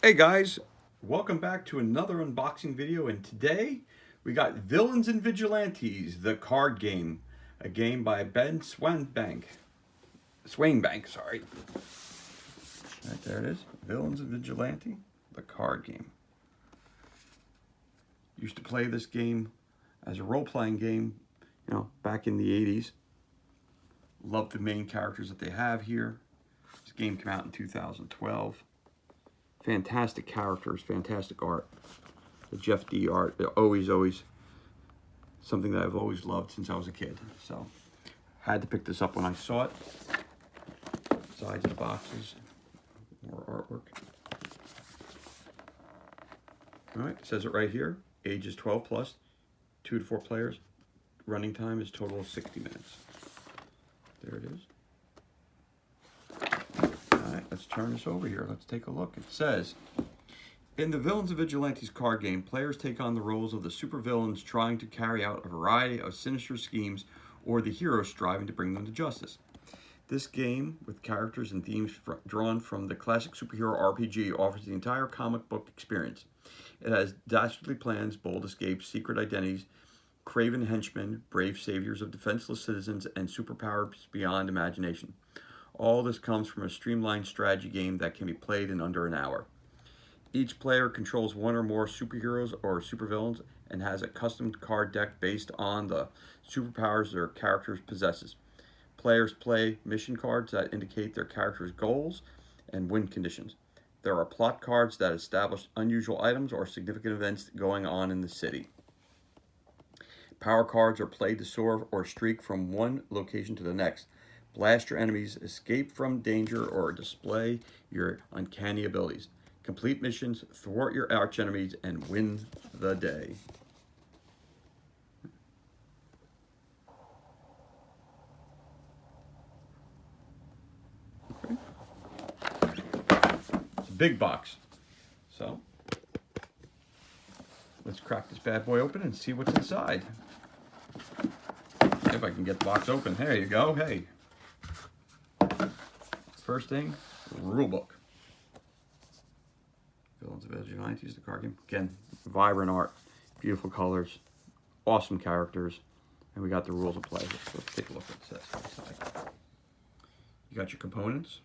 Hey guys, welcome back to another unboxing video, and today we got Villains and Vigilantes, the card game. A game by Ben Swainbank, sorry. Right there it is. Villains and Vigilante, the card game. Used to play this game as a role-playing game, back in the 80s. Love the main characters that they have here. This game came out in 2012. Fantastic characters, fantastic art. The Jeff D art, always something that I've always loved since I was a kid. So, had to pick this up when I saw it. Sides of the boxes, more artwork. All right, it says it right here. Age is 12 plus, 2 to 4 players. Running time is total of 60 minutes. There it is. All right, let's turn this over here. Let's take a look. It says, in the Villains and Vigilantes card game, players take on the roles of the supervillains trying to carry out a variety of sinister schemes or the heroes striving to bring them to justice. This game, with characters and themes drawn from the classic superhero RPG, offers the entire comic book experience. It has dastardly plans, bold escapes, secret identities, craven henchmen, brave saviors of defenseless citizens, and superpowers beyond imagination. All this comes from a streamlined strategy game that can be played in under an hour. Each player controls one or more superheroes or supervillains and has a custom card deck based on the superpowers their characters possesses. Players play mission cards that indicate their character's goals and win conditions. There are plot cards that establish unusual items or significant events going on in the city. Power cards are played to soar or streak from one location to the next. Blast your enemies, escape from danger, or display your uncanny abilities. Complete missions, thwart your archenemies, and win the day. Okay. It's a big box. So, let's crack this bad boy open and see what's inside. If I can get the box open. There you go. Hey. First thing, rule book. Villains and Vigilantes, the card game. Again, vibrant art, beautiful colors, awesome characters, and we got the rules of play. Let's take a look at what it says inside. You got your components.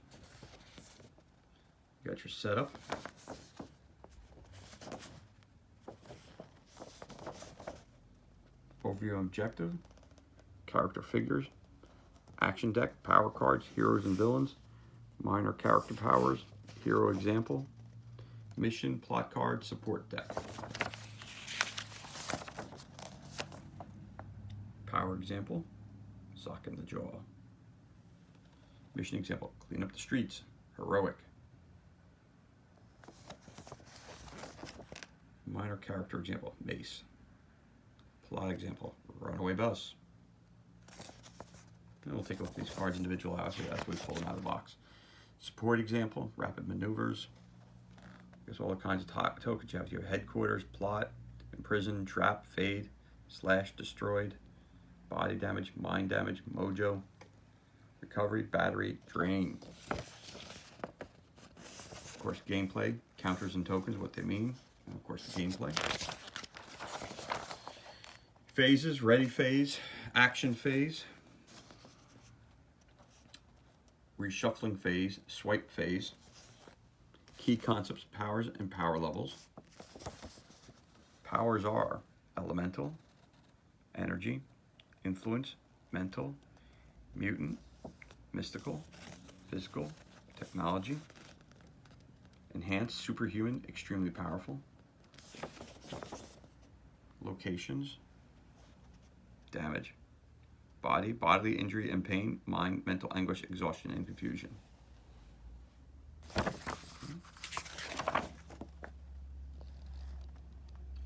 You got your setup. Overview and objective. Character figures. Action deck, power cards, heroes and villains. Minor character powers, hero example. Mission, plot card, support deck. Power example, sock in the jaw. Mission example, clean up the streets, heroic. Minor character example, mace. Plot example, runaway bus. And we'll take a look at these cards individually as we pull them out of the box. Support example, rapid maneuvers. There's all kinds of tokens. You have your headquarters, plot, imprison, trap, fade, slash, destroyed, body damage, mind damage, mojo, recovery, battery, drain. Of course, gameplay, counters and tokens, what they mean, and of course the gameplay. Phases, ready phase, action phase, reshuffling phase, swipe phase. Key concepts, powers and power levels. Powers are elemental, energy, influence, mental, mutant, mystical, physical, technology, enhanced, superhuman, extremely powerful. Locations, damage, body, bodily injury and pain, mind, mental anguish, exhaustion, and confusion.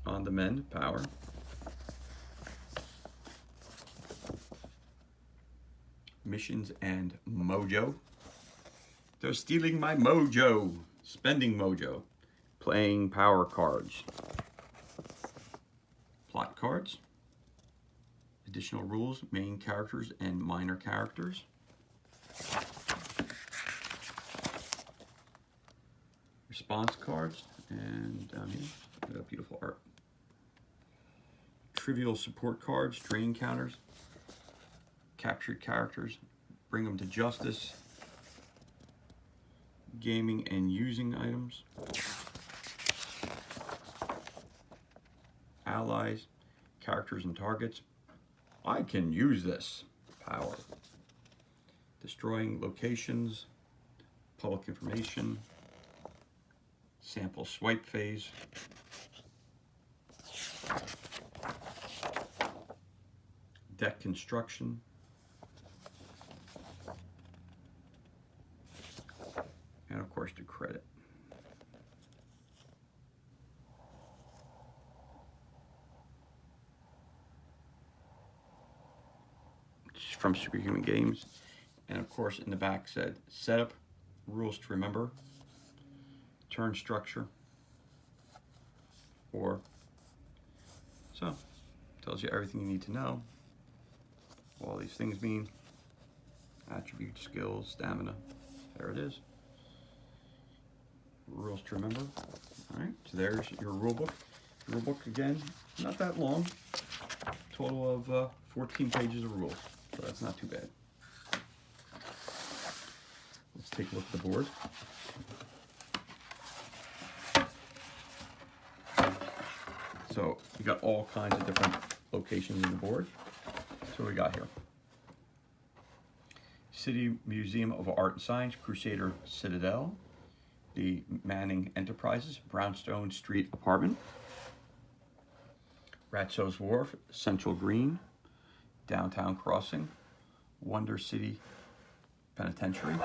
On the men, power. Missions and mojo. They're stealing my mojo. Spending mojo. Playing power cards. Plot cards. Additional rules, main characters and minor characters. response cards, and down here, look at that beautiful art. Trivial support cards, drain counters, captured characters, bring them to justice, gaming and using items, allies, characters and targets. I can use this power. Destroying locations, public information, sample swipe phase, deck construction, and of course the credit. It's from Superhuman Games. And of course in the back said setup, rules to remember, turn structure, or so. Tells you everything you need to know. What all these things mean. Attributes, skills, stamina. There it is. Rules to remember. Alright, so there's your rule book. Rule book again, not that long. Total of 14 pages of rules. So that's not too bad. Let's take a look at the board. So you got all kinds of different locations in the board. So what we got here. City Museum of Art and Science, Crusader Citadel, the Manning Enterprises, Brownstone Street Apartment, Ratso's Wharf, Central Green, Downtown Crossing, Wonder City Penitentiary.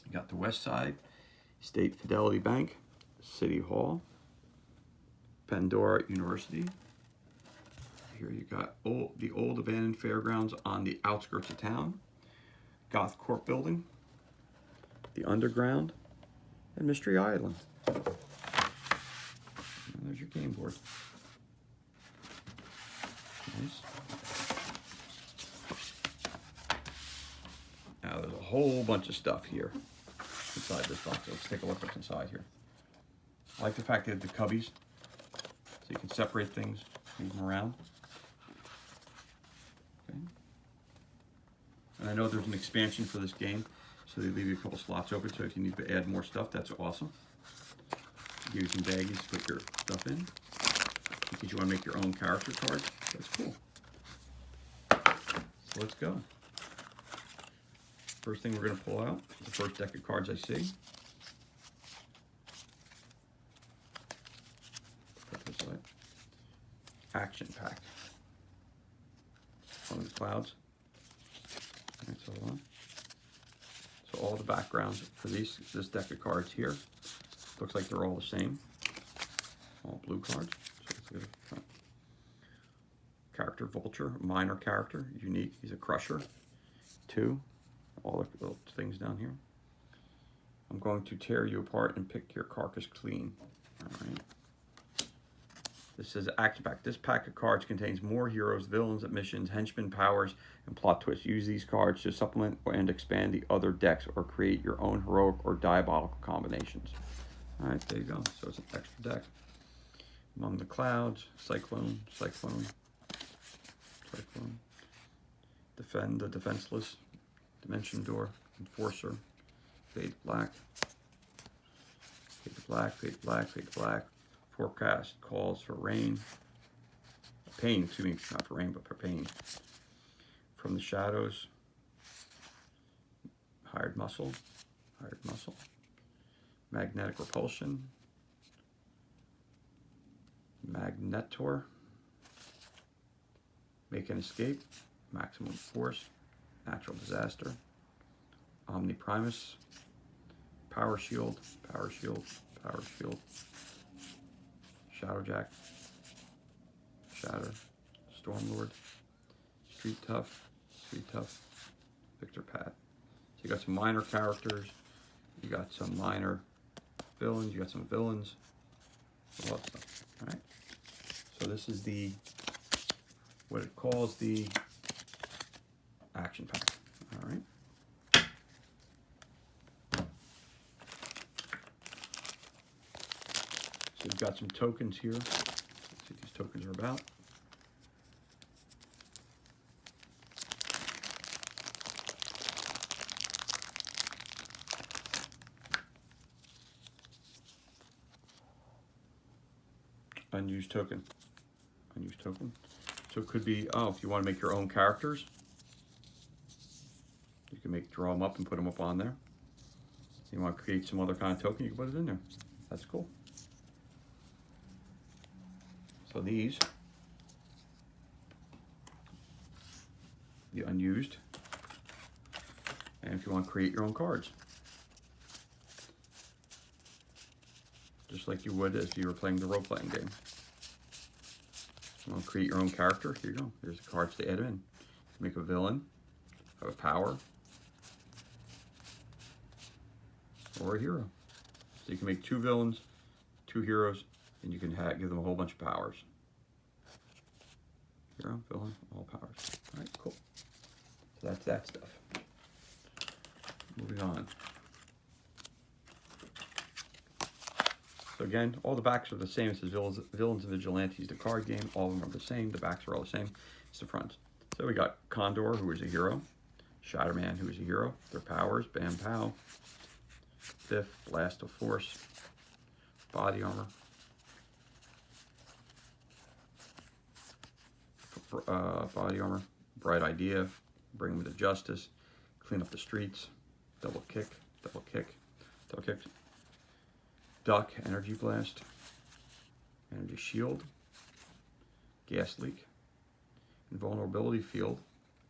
You got the West Side, State Fidelity Bank, City Hall, Pandora University. Here you got the old abandoned fairgrounds on the outskirts of town, Goth Court Building, the Underground, and Mystery Island. And there's your game board. Nice. Now there's a whole bunch of stuff here inside this box. Let's take a look what's inside here. I like the fact that the cubbies, so you can separate things, move them around. Okay. And I know there's an expansion for this game, so they leave you a couple slots open, so if you need to add more stuff, that's awesome. Give you some baggies to put your stuff in. In case you want to make your own character cards, that's cool. So let's go. First thing we're going to pull out is the first deck of cards I see. Put this away. Action pack. One of the clouds. All right, so hold on. So all the backgrounds for this deck of cards here, looks like they're all the same. All blue cards. So let's get it front. Character Vulture, minor character, unique. He's a crusher. 2. All the little things down here. I'm going to tear you apart and pick your carcass clean. All right. This says action pack. This pack of cards contains more heroes, villains, missions, henchmen, powers, and plot twists. Use these cards to supplement and expand the other decks or create your own heroic or diabolical combinations. All right, there you go. So it's an extra deck. Among the Clouds, Cyclone, Cyclone, Cyclone. Defend the Defenseless, Dimension Door, Enforcer, Fade Black, Fade to Black, Fade to Black, Fade to Black. Forecast calls for rain. Pain, excuse me, not for rain, but for pain. From the Shadows, Hired Muscle, Hired Muscle. Magnetic Repulsion, Magnetor, Make an Escape, Maximum Force, Natural Disaster, Omniprimus, Power Shield, Power Shield, Power Shield, Shadowjack, Shatter, Stormlord, Street Tough, Victor Pat. So you got some minor characters, you got some minor villains, you got some villains, a lot of stuff. All right. So this is the what it calls the action pack. All right. We've got some tokens here. Let's see what these tokens are about. Unused token. Unused token. So it could be, oh, if you want to make your own characters, you can draw them up and put them up on there. You want to create some other kind of token, you can put it in there. That's cool. So these, the unused, and if you want to create your own cards, just like you would if you were playing the role-playing game. You want to create your own character? Here you go. Here's the cards to add in. Make a villain, have a power, or a hero. So you can make 2 villains, 2 heroes, and you can give them a whole bunch of powers. Hero, villain, all powers. All right, cool. So that's that stuff. Moving on. So again, all the backs are the same. It says Villains and Vigilantes, the card game. All of them are the same. The backs are all the same. It's the front. So we got Condor, who is a hero. Shatterman, who is a hero. Their powers, Bam Pow. Biff, Blast of Force. Body armor. Body armor. Bright idea. Bring them to justice. Clean up the streets. Double kick. Double kick. Double kick. Duck, energy blast, energy shield, gas leak, invulnerability field,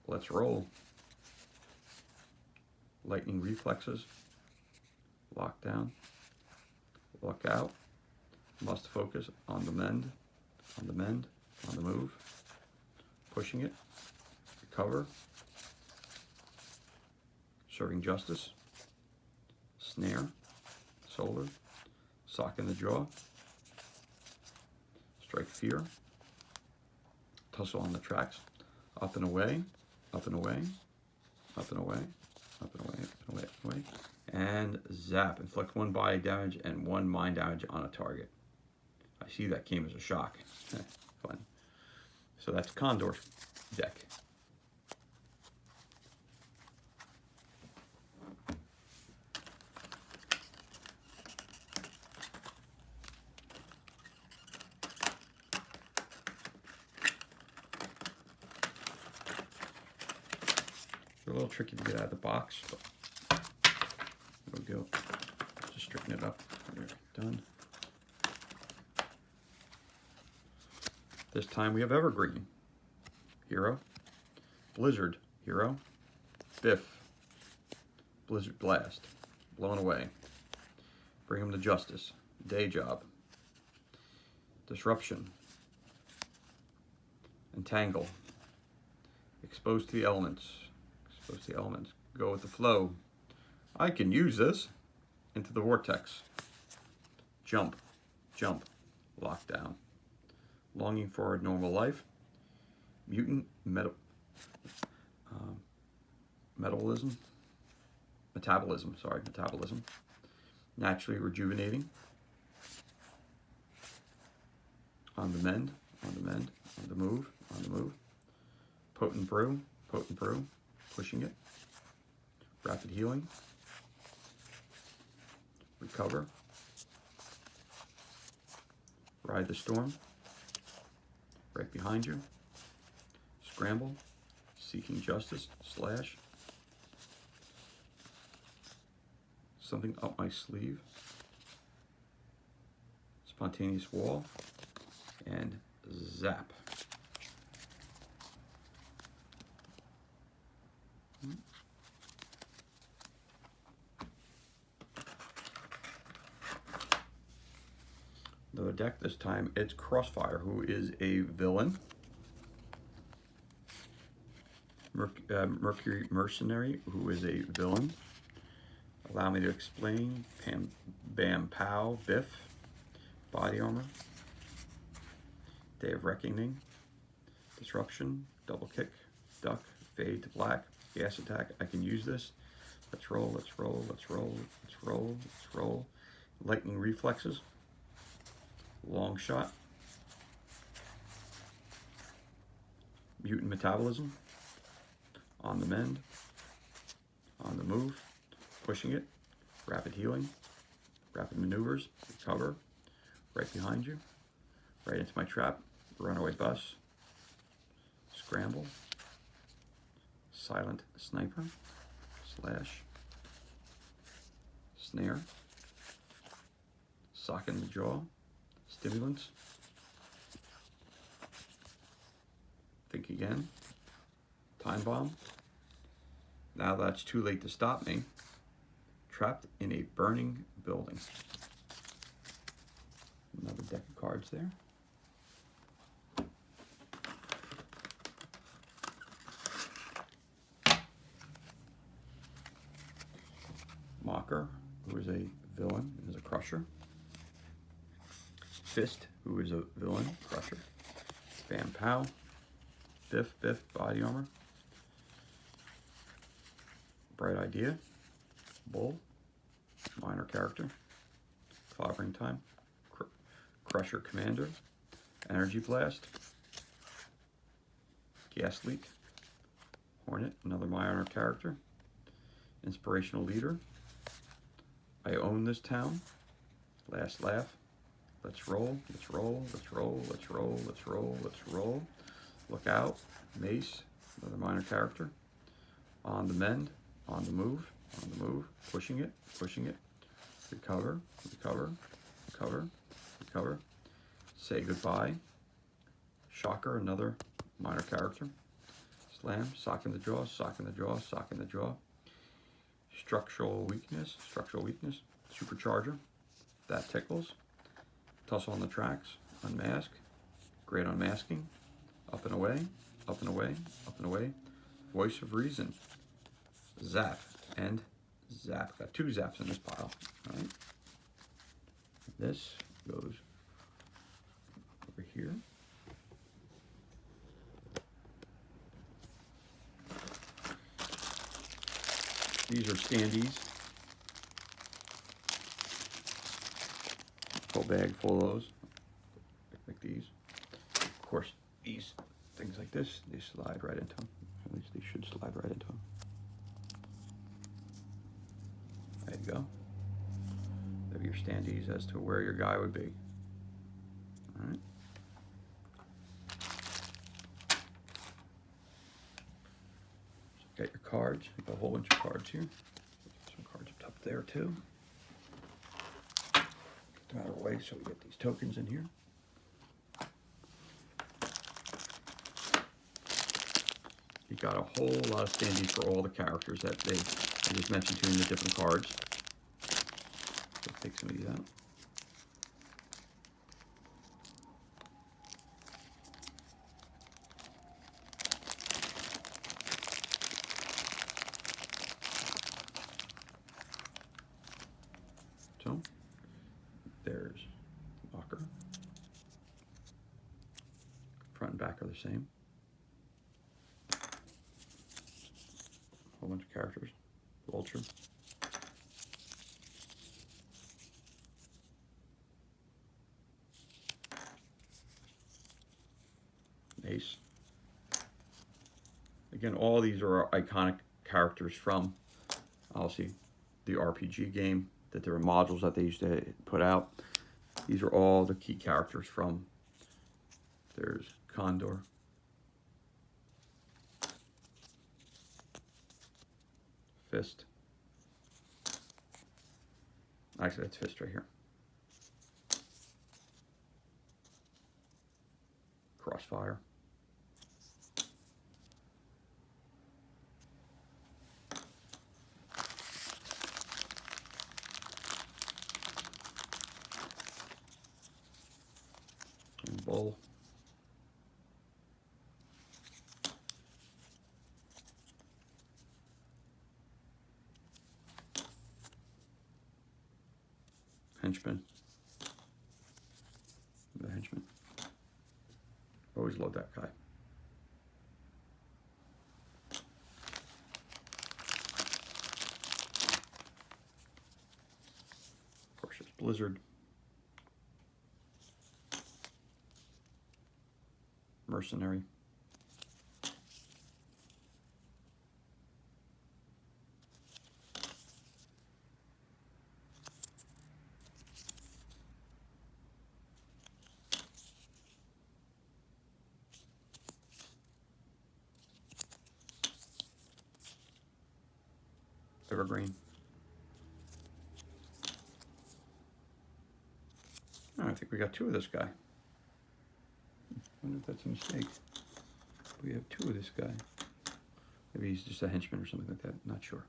let's roll, lightning reflexes, lockdown, luck out, must focus, on the mend, on the mend, on the move, pushing it, recover, serving justice, snare, solar, sock in the jaw, strike fear, tussle on the tracks, up and away, up and away, up and away, up and away, up and away, up and away, and zap. Inflict 1 body damage and 1 mind damage on a target. I see that came as a shock. Fun. So that's Condor's deck. They're a little tricky to get out of the box, but there we go. Just straighten it up. There, done. This time we have Evergreen Hero, Blizzard Hero, Biff, Blizzard Blast, Blown Away, Bring Him to Justice, Day Job, Disruption, Entangle, Exposed to the Elements, Exposed to the Elements, Go with the Flow, I can use this, Into the Vortex, Jump, Jump, Lockdown, Longing for a Normal Life, Mutant Metabolism, Naturally Rejuvenating, On the Mend, On the Mend, On the Move, On the Move, Potent Brew, Pushing It, Rapid Healing, Recover, Ride the Storm, Right Behind You, Scramble, Seeking Justice, Slash, Something Up My Sleeve, Spontaneous Wall, and Zap. Another deck, this time it's Crossfire, who is a villain. Mercury Mercenary, who is a villain. Allow me to explain. Bam Pow, Biff, Body Armor, Day of Reckoning, Disruption, Double Kick, Duck, Fade to Black, Gas Attack. I can use this. Let's roll, let's roll, let's roll, let's roll, let's roll. Lightning Reflexes, Long Shot. Mutant Metabolism. On the Mend. On the Move. Pushing It. Rapid Healing. Rapid Maneuvers. Recover. Right behind you. Right into my trap. Runaway Bus. Scramble. Silent Sniper. Slash. Snare. Sock in the Jaw. Stimulants. Think Again. Time Bomb. Now That's Too Late to Stop Me. Trapped in a Burning Building. Another deck of cards there. Mocker, who is a villain, is a crusher. Fist, who is a villain, crusher. Bam Pow. Biff, body armor. Bright Idea. Bull, minor character. Clobbering Time. Crusher Commander. Energy Blast. Gas Leak. Hornet, another minor character. Inspirational Leader. I Own This Town. Last Laugh. Let's roll, let's roll, let's roll, let's roll, let's roll, let's roll. Look Out. Mace, another minor character. On the Mend. On the Move. On the Move. Pushing It. Pushing It. Recover. Recover. Recover. Recover. Say Goodbye. Shocker, another minor character. Slam. Sock in the Jaw. Sock in the Jaw. Sock in the Jaw. Structural Weakness. Structural Weakness. Supercharger. That Tickles. Tussle on the Tracks. Unmask. Great Unmasking. Up and Away. Up and Away. Up and Away. Voice of Reason. Zap. And Zap. Got two zaps in this pile. All right. This goes over here. These are Standees. Full bag full of those. Like these. Of course, these things like this, they slide right into them. At least they should slide right into them. There you go. There are your Standees as to where your guy would be. All right. So get your cards. We've got a whole bunch of cards here. Some cards up top there too. Get them out of the way so we get these tokens in here. You got a whole lot of Standees for all the characters that I just mentioned to you in the different cards. Let's take some of these out. So, there's Walker. Front and back are the same. Whole bunch of characters. Vulture. Ace. Again, all these are iconic characters from, obviously, the RPG game, that there were modules that they used to put out. These are all the key characters from. There's Condor. Fist. Actually, that's Fist right here. Crossfire. And Bull. Henchman. The Henchman. Always love that guy. Of course, there's Blizzard. Mercenary. Evergreen. Oh, I think we got two of this guy. I wonder if that's a mistake. We have two of this guy. Maybe he's just a henchman or something like that. Not sure.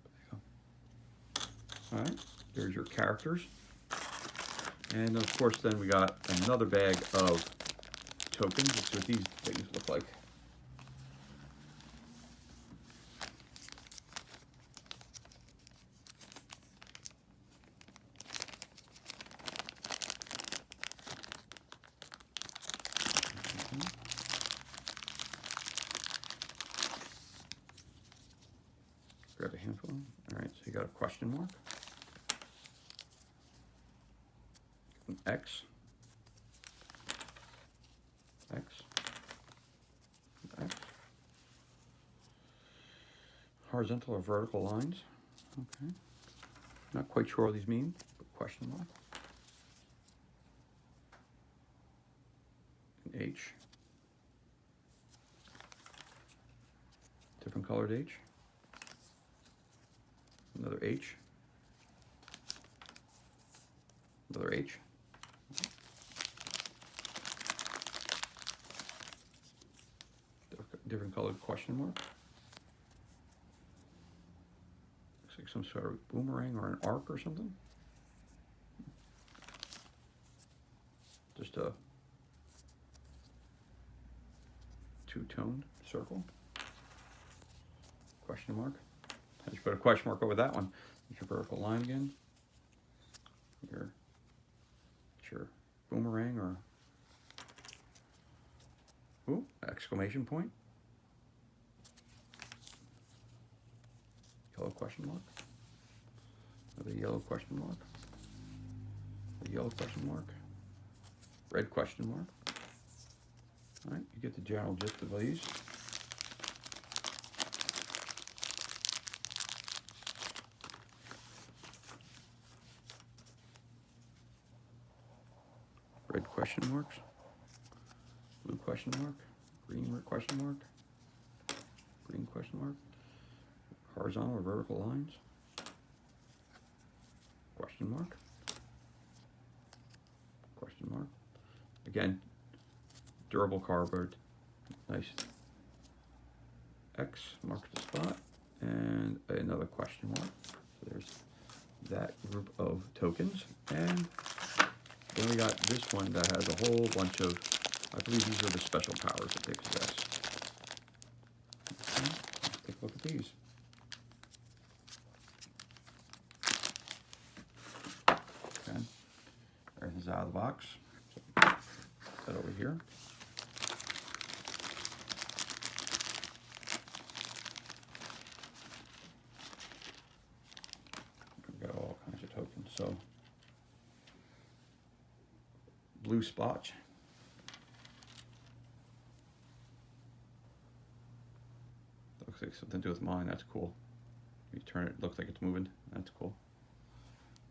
There you go. All right, there's your characters. And of course, then we got another bag of tokens. Let's see what these things look like. Grab a handful. All right, so you got a question mark, an X, X, X, horizontal or vertical lines. Okay, not quite sure what these mean, but question mark, an H, different colored H. Another H, another H, different colored question mark. Looks like some sort of boomerang or an arc or something. Just a two-toned circle. Question mark. I just put a question mark over that one. There's your vertical line again. Your boomerang or ooh, exclamation point. Yellow question mark. Another yellow question mark. A yellow question mark. Red question mark. All right, you get the general gist of these. Red question marks, blue question mark, green question mark, green question mark, horizontal or vertical lines, question mark, question mark. Again, durable cardboard, nice. X marks the spot, and another question mark. So there's that group of tokens, and then we got this one that has a whole bunch of, I believe these are the special powers that they possess. Okay, let's take a look at these. Okay, everything's out of the box. So put that over here. We've got all kinds of tokens. So blue spotch. Looks like something to do with mine. That's cool. You turn it, looks like it's moving. That's cool.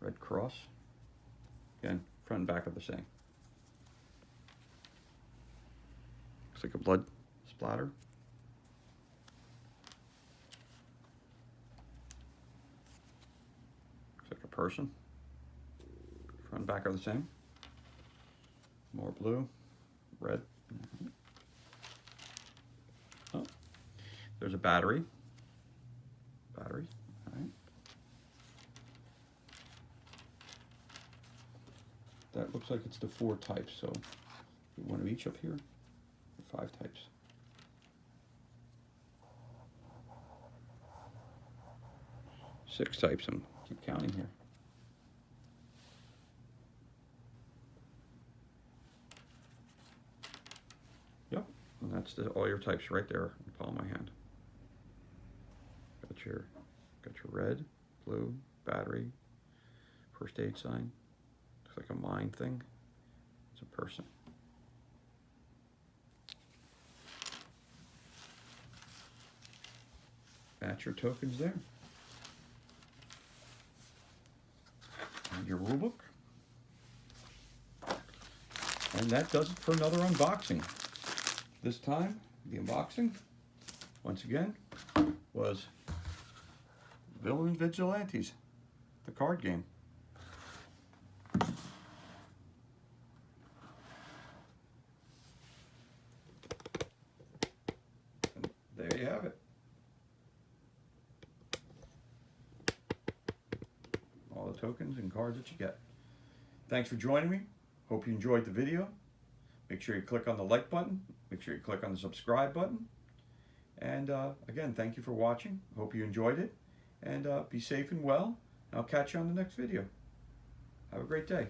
Red cross. Again, front and back are the same. Looks like a blood splatter. Looks like a person. Front and back are the same. More blue, red. Oh, there's a battery. Battery, all right. That looks like it's the 4 types, so one of each up here, 5 types. Six types, and keep counting here. Yep, and that's all your types right there in the palm of my hand. Got your red, blue, battery, first aid sign. Looks like a mine thing. It's a person. That's your tokens there. And your rulebook. And that does it for another unboxing. This time, the unboxing, once again, was Vigilantes, the card game. And there you have it. All the tokens and cards that you get. Thanks for joining me. Hope you enjoyed the video. Make sure you click on the like button. Make sure you click on the subscribe button. And again, thank you for watching. Hope you enjoyed it. And be safe and well. I'll catch you on the next video. Have a great day.